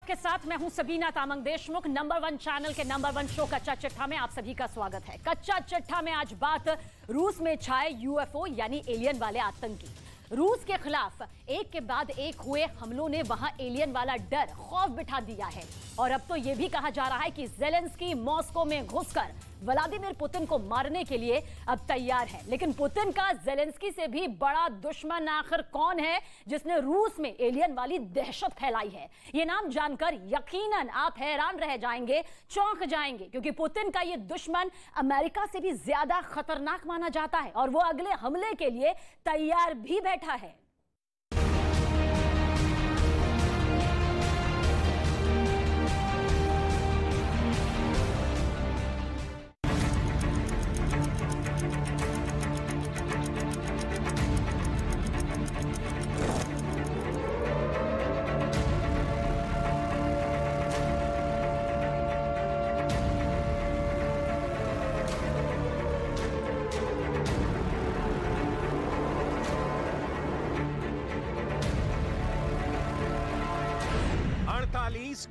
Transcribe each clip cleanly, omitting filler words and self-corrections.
आपके साथ मैं हूं सबीना तामंग देशमुख। नंबर 1 चैनल के नंबर 1 शो कच्चा चिट्ठा में आप सभी का स्वागत है। कच्चा चिट्ठा में आज बात रूस में छाए यूएफओ यानी एलियन वाले आतंकी। रूस के खिलाफ एक के बाद एक हुए हमलों ने वहां एलियन वाला डर खौफ बिठा दिया है और अब तो यह भी कहा जा रहा है कि ज़ेलेंस्की मॉस्को में घुसकर व्लादिमीर पुतिन को मारने के लिए अब तैयार है। लेकिन पुतिन का ज़ेलेंस्की से भी बड़ा दुश्मन आखिर कौन है जिसने रूस में एलियन वाली दहशत फैलाई है? ये नाम जानकर यकीनन आप हैरान रह जाएंगे, चौंक जाएंगे, क्योंकि पुतिन का ये दुश्मन अमेरिका से भी ज्यादा खतरनाक माना जाता है और वो अगले हमले के लिए तैयार भी बैठा है।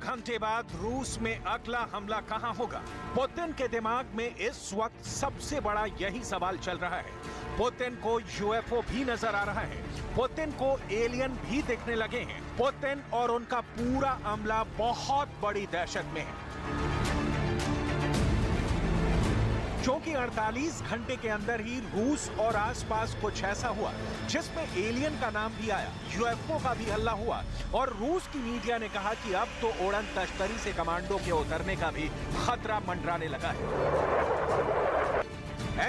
घंटे बाद रूस में अगला हमला कहां होगा? पुतिन के दिमाग में इस वक्त सबसे बड़ा यही सवाल चल रहा है। पुतिन को यूएफओ भी नजर आ रहा है, पुतिन को एलियन भी दिखने लगे हैं। पुतिन और उनका पूरा अमला बहुत बड़ी दहशत में है, क्योंकि 48 घंटे के अंदर ही रूस और आसपास कुछ ऐसा हुआ जिसमें एलियन का नाम भी आया, यूएफओ का भी हल्ला हुआ और रूस की मीडिया ने कहा कि अब तो उड़न तश्तरी से कमांडो के उतरने का भी खतरा मंडराने लगा है।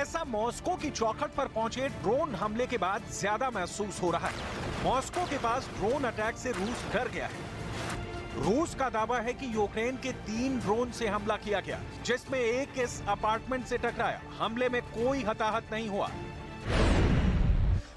ऐसा मॉस्को की चौखट पर पहुंचे ड्रोन हमले के बाद ज्यादा महसूस हो रहा है। मॉस्को के पास ड्रोन अटैक से रूस डर गया है। रूस का दावा है कि यूक्रेन के 3 ड्रोन से हमला किया गया, जिसमें एक इस अपार्टमेंट से टकराया। हमले में कोई हताहत नहीं हुआ।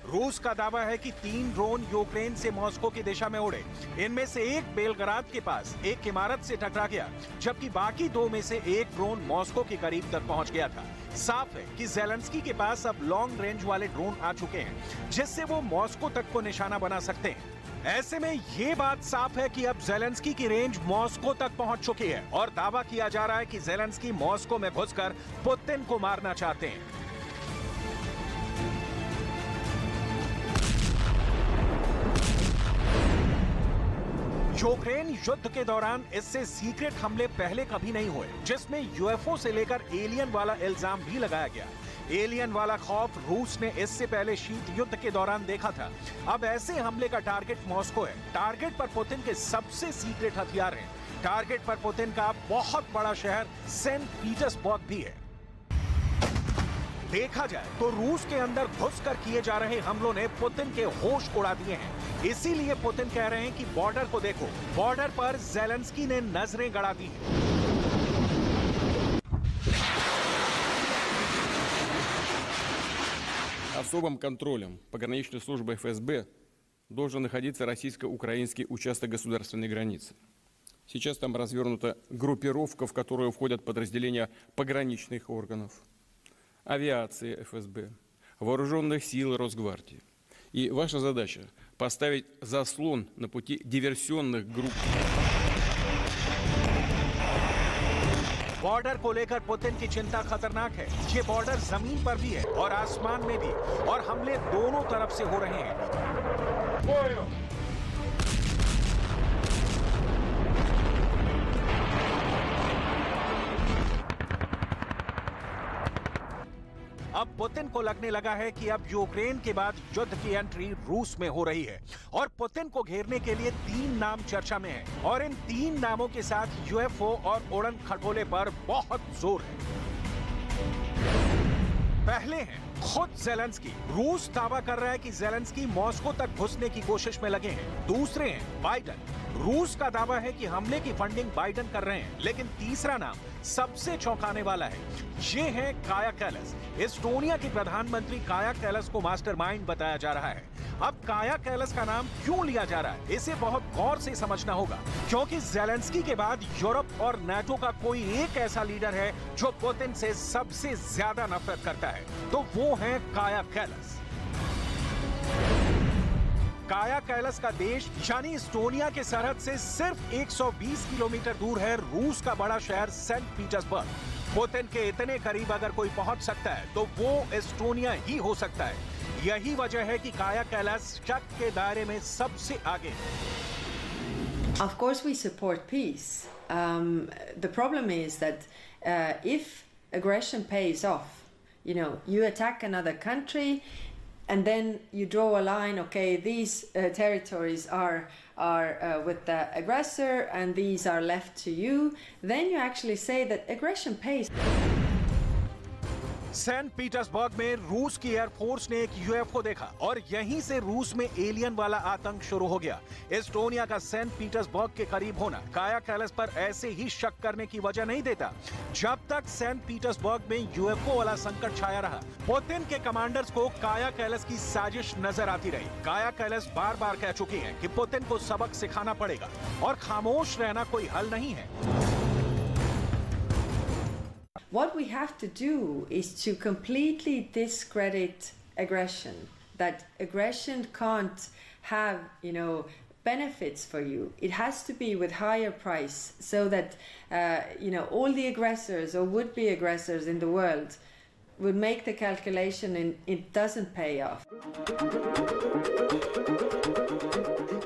रूस का दावा है कि 3 ड्रोन यूक्रेन से मॉस्को की दिशा में उड़े। इनमें से एक बेलग्राद के पास एक इमारत से टकरा गया, जबकि बाकी 2 में से एक ड्रोन मॉस्को के करीब तक पहुंच गया था। साफ है कि ज़ेलेंस्की के पास अब लॉन्ग रेंज वाले ड्रोन आ चुके हैं, जिससे वो मॉस्को तक को निशाना बना सकते हैं। ऐसे में ये बात साफ है कि अब ज़ेलेंस्की की रेंज मॉस्को तक पहुंच चुकी है और दावा किया जा रहा है कि ज़ेलेंस्की मॉस्को में घुसकर पुतिन को मारना चाहते हैं। यूक्रेन युद्ध के दौरान इससे सीक्रेट हमले पहले कभी नहीं हुए, जिसमें यूएफओ से लेकर एलियन वाला इल्जाम भी लगाया गया। एलियन वाला खौफ रूस ने इससे पहले शीत युद्ध के दौरान देखा था। अब ऐसे हमले का टारगेट मॉस्को है। टारगेट पर पुतिन के सबसे सीक्रेट हथियार हैं। टारगेट पर पुतिन का बहुत बड़ा शहर सेंट पीटर्सबर्ग भी है। देखा जाए तो रूस के अंदर घुसकर किए जा रहे हमलों ने पुतिन के होश उड़ा दिए हैं। इसीलिए पुतिन कह रहे हैं कि बॉर्डर को देखो, बॉर्डर पर ज़ेलेंस्की ने नजरें गड़ा दी हैं। Особым контролем пограничной службы ФСБ должен находиться российско-украинский участок государственной границы. Сейчас там развернута группировка, в которую входят подразделения пограничных органов, авиации ФСБ, вооруженных сил Росгвардии. И ваша задача – поставить заслон на пути диверсионных групп. बॉर्डर को लेकर पुतिन की चिंता खतरनाक है। ये बॉर्डर जमीन पर भी है और आसमान में भी, और हमले दोनों तरफ से हो रहे हैं। अब पुतिन को लगने लगा है कि अब यूक्रेन के बाद युद्ध की एंट्री रूस में हो रही है और पुतिन को घेरने के लिए 3 नाम चर्चा में हैं और इन 3 नामों के साथ यूएफओ और उड़न खटोले पर बहुत जोर है। पहले हैं खुद ज़ेलेंस्की। रूस दावा कर रहा है कि ज़ेलेंस्की मॉस्को तक घुसने की कोशिश में लगे हैं। दूसरे हैं बाइडेन। रूस का दावा है कि हमले की फंडिंग बाइडेन कर रहे हैं। लेकिन तीसरा नाम सबसे चौंकाने वाला है। ये है काया कैलस। एस्टोनिया के प्रधानमंत्री काया कैलस को मास्टरमाइंड बताया जा रहा है। अब काया कैलस का नाम क्यों लिया जा रहा है, इसे बहुत गौर से समझना होगा, क्योंकि ज़ेलेंस्की के बाद यूरोप और नाटो का कोई एक ऐसा लीडर है जो पुतिन से सबसे ज्यादा नफरत करता है, तो वो है काया कैलस। काया कैलास का देश यानी एस्टोनिया के सरहद से सिर्फ 120 किलोमीटर दूर है रूस का बड़ा शहर सेंट पीटर्सबर्ग। पुतिन के इतने करीब अगर कोई पहुंच सकता है तो वो एस्टोनिया ही हो सकता है। यही वजह है कि काया कैलास शक के दायरे में सबसे आगे। Of course we support peace. The problem is that if aggression pays off, you attack another country and then you draw a line, okay, these territories are with the aggressor and these are left to you, then you actually say that aggression pays. Saint Petersburg रूस की air force ने एक UFO देखा और यहीं से रूस में एलियन वाला आतंक शुरू हो गया। एस्टोनिया का सेंट पीटर्सबर्ग के करीब होना काया कैलास पर ऐसे ही शक करने की वजह नहीं देता। जब तक सेंट पीटर्सबर्ग में यूएफओ वाला संकट छाया रहा, पुतिन के कमांडर्स को काया कैलास की साजिश नजर आती रही। काया कैलास बार बार कह चुकी है कि पुतिन को सबक सिखाना पड़ेगा और खामोश रहना कोई हल नहीं है। What we have to do is to completely discredit aggression. That aggression can't have, benefits for you. It has to be with higher price so that, all the aggressors or would-be aggressors in the world would make the calculation and it doesn't pay off.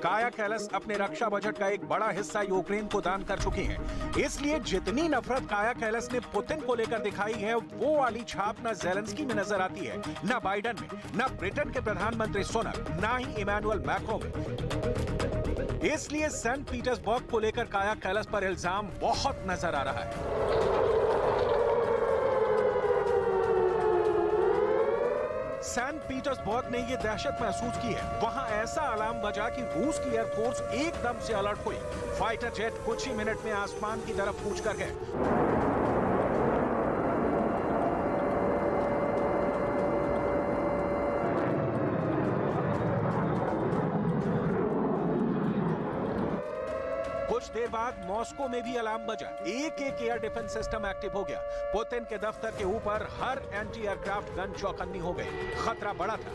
काया कैलास अपने रक्षा budget का एक बड़ा हिस्सा Ukraine को दान कर चुकी हैं। इसलिए जितनी नफरत काया कैलास ने पुतिन को लेकर दिखाई है, वो वाली छाप न ज़ेलेंस्की में नजर आती है, न बाइडेन में, न ब्रिटेन के प्रधानमंत्री सुनक, न ही इमैनुअल मैक्रों में। इसलिए सेंट पीटर्सबर्ग को लेकर काया कैलास पर इल्जाम बहुत नजर आ रहा है। सेंट पीटर्सबर्ग ने यह दहशत महसूस की है। वहां ऐसा अलार्म बजा कि रूस की एयरफोर्स एकदम से अलर्ट हुई। फाइटर जेट कुछ ही मिनट में आसमान की तरफ कूच कर गए। कुछ देर बाद मॉस्को में भी अलार्म बजा। एक एयर डिफेंस सिस्टम एक्टिव हो गया। पुतिन के दफ्तर के ऊपर हर एंटी एयरक्राफ्ट गन चौकन्नी हो गई। खतरा बड़ा था।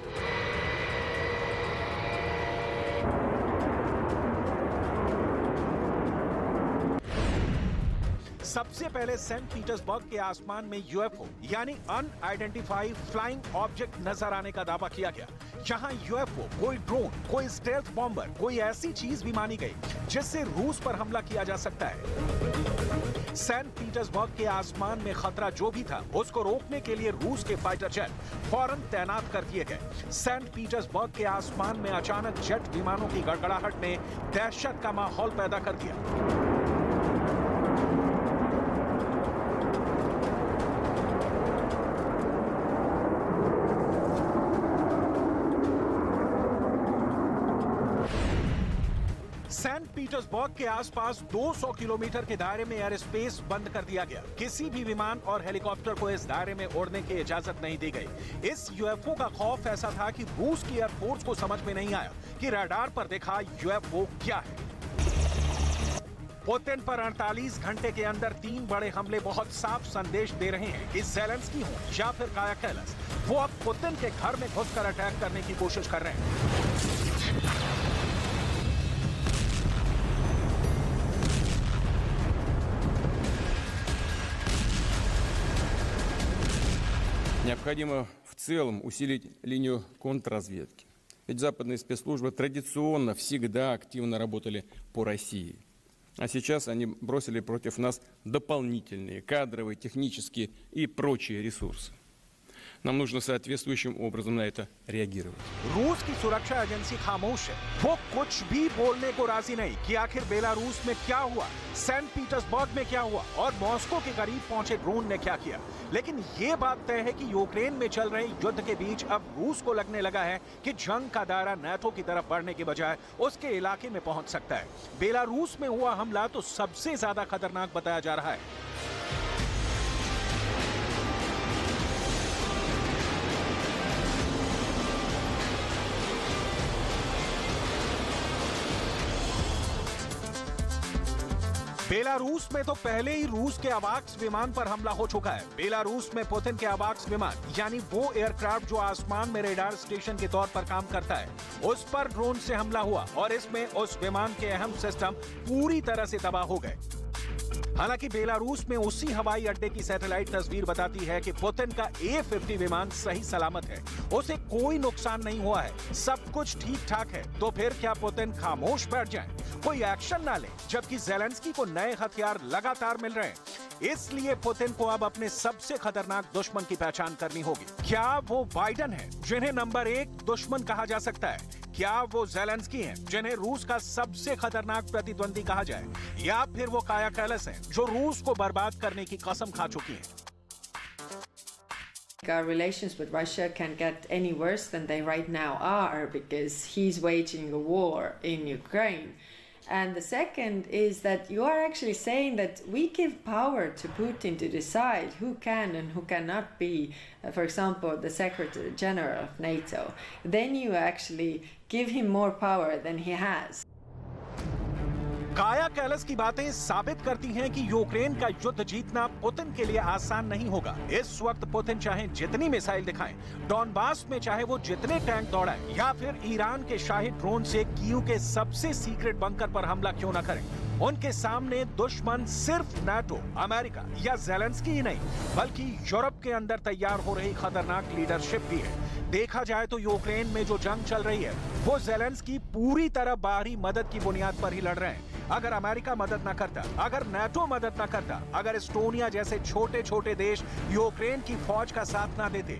सबसे पहले सेंट पीटर्सबर्ग के आसमान में यूएफओ यानी अनआइडेंटिफाइड फ्लाइंग ऑब्जेक्ट नजर आने का दावा किया गया। जहां यूएफओ कोई ड्रोन, कोई स्टेल्थ बॉम्बर, कोई ऐसी चीज भी मानी गई जिससे रूस पर हमला किया जा सकता है। सेंट पीटर्सबर्ग के आसमान में खतरा जो भी था, उसको रोकने के लिए रूस के फाइटर जेट फौरन तैनात कर दिए गए। सेंट पीटर्सबर्ग के आसमान में अचानक जेट विमानों की गड़गड़ाहट ने दहशत का माहौल पैदा कर दिया। सेंट पीटर्सबर्ग के आसपास 200 किलोमीटर के दायरे में एयर स्पेस बंद कर दिया गया। किसी भी विमान और हेलीकॉप्टर को इस दायरे में उड़ने की इजाजत नहीं दी गई। इस यूएफओ का खौफ ऐसा था कि रूस की एयरफोर्स को समझ में नहीं आया कि रडार पर देखा यूएफओ क्या है। पुतिन पर 48 घंटे के अंदर 3 बड़े हमले बहुत साफ संदेश दे रहे हैं कि ज़ेलेंस्की हो या फिर काया कैलास, वो अब पुतिन के घर में घुसकर अटैक करने की कोशिश कर रहे हैं। Необходимо в целом усилить линию контрразведки. Ведь западные спецслужбы традиционно всегда активно работали по России. А сейчас они бросили против нас дополнительные кадровые, технические и прочие ресурсы. Нам нужно соответствующим образом на это реагировать. रूस की सुरक्षा एजेंसी खामोश है। वो कुछ भी बोलने को राजी नहीं कि आखिर बेलारूस में क्या हुआ, सेंट पीटर्सबर्ग में क्या हुआ और मॉस्को के करीब पहुंचे ड्रोन ने क्या किया। लेकिन ये बात तय है कि यूक्रेन में चल रहे युद्ध के बीच अब रूस को लगने लगा है कि जंग का दायरा नाटो की तरफ बढ़ने के बजाय उसके इलाके में पहुंच सकता है। बेलारूस में हुआ हमला तो सबसे ज्यादा खतरनाक बताया जा रहा है। बेलारूस में तो पहले ही रूस के अवाक्स विमान पर हमला हो चुका है। बेलारूस में पुतिन के अवाक्स विमान यानी वो एयरक्राफ्ट जो आसमान में रेडार स्टेशन के तौर पर काम करता है, उस पर ड्रोन से हमला हुआ और इसमें उस विमान के अहम सिस्टम पूरी तरह से तबाह हो गए। हालांकि बेलारूस में उसी हवाई अड्डे की सैटेलाइट तस्वीर बताती है कि पुतिन का A-50 विमान सही सलामत है, उसे कोई नुकसान नहीं हुआ है, सब कुछ ठीक ठाक है। तो फिर क्या पुतिन खामोश बैठ जाएं, कोई एक्शन ना ले, जबकि ज़ेलेंस्की को नए हथियार लगातार मिल रहे हैं। इसलिए पुतिन को अब अपने सबसे खतरनाक दुश्मन की पहचान करनी होगी। क्या वो बाइडेन है, जिन्हें नंबर 1 दुश्मन कहा जा सकता है? क्या वो ज़ेलेंस्की हैं, जिन्हें रूस का सबसे खतरनाक प्रतिद्वंदी कहा जाए? या फिर वो काया कैलास हैं, जो रूस को बर्बाद करने की कसम खा चुकी हैं? Our relations with Russia can't get any worse than they right now are because he's waging a war in Ukraine. And the second is that you are actually saying that we give power to Putin to decide who can and who cannot be, for example, the Secretary General of NATO. Then you actually give him more power than he has. काया कैलास की बातें साबित करती हैं कि Ukraine का युद्ध जीतना पुतिन के लिए आसान नहीं होगा। इस वक्त पुतिन चाहे जितनी मिसाइल दिखाएं, डॉनबास में चाहे वो जितने टैंक दौड़ाएं, या फिर ईरान के शाही ड्रोन से कीव के सबसे सीक्रेट बंकर पर हमला क्यों न करें, उनके सामने दुश्मन सिर्फ नाटो, अमेरिका या ज़ेलेंस्की ही नहीं, बल्कि यूरोप के अंदर तैयार हो रही खतरनाक लीडरशिप भी है। देखा जाए तो यूक्रेन में जो जंग चल रही है, वो ज़ेलेंस्की पूरी तरह बाहरी मदद की बुनियाद पर ही लड़ रहे हैं। अगर अमेरिका मदद न करता, अगर नाटो मदद न करता, अगर एस्टोनिया जैसे छोटे छोटे देश यूक्रेन की फौज का साथ ना देते,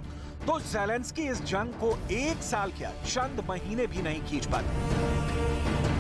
तो ज़ेलेंस्की इस जंग को 1 साल क्या, चंद महीने भी नहीं खींच पाते।